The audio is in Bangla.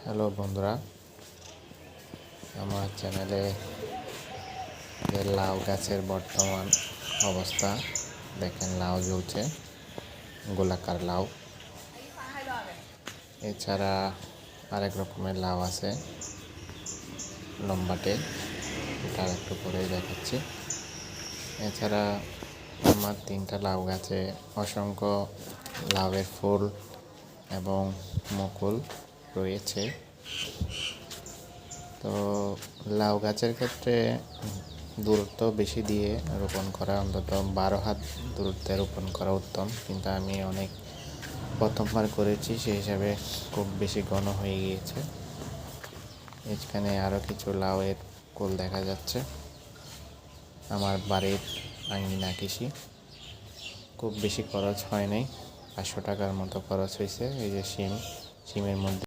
হ্যালো বন্ধুরা, আমার চ্যানেলে যে লাউ গাছের বর্তমান অবস্থা দেখেন। লাউ জ্বলছে, গোলাকার লাউ। এছাড়া আরেক রকমের লাউ আছে, লম্বাটে, এটা একটু পরেই দেখাচ্ছি। এছাড়া আমার 3টা লাউ গাছে অসংখ্য লাউয়ের ফুল এবং মুকুল রয়েছে। তো লাউ গাছের ক্ষেত্রে দূরত্ব বেশি দিয়ে রোপণ করা, অন্তত 12 হাত দূরত্বে রোপণ করা উত্তম, কিন্তু আমি অনেক প্রথমবার করেছি, সেই হিসাবে খুব বেশি ঘন হয়ে গিয়েছে। এখানে আরও কিছু লাউয়ের কুল দেখা যাচ্ছে। আমার বাড়ির আঙিনা কৃষি, খুব বেশি খরচ হয় নাই, 500 টাকার মতো খরচ হয়েছে। এই যে শিমের মধ্যে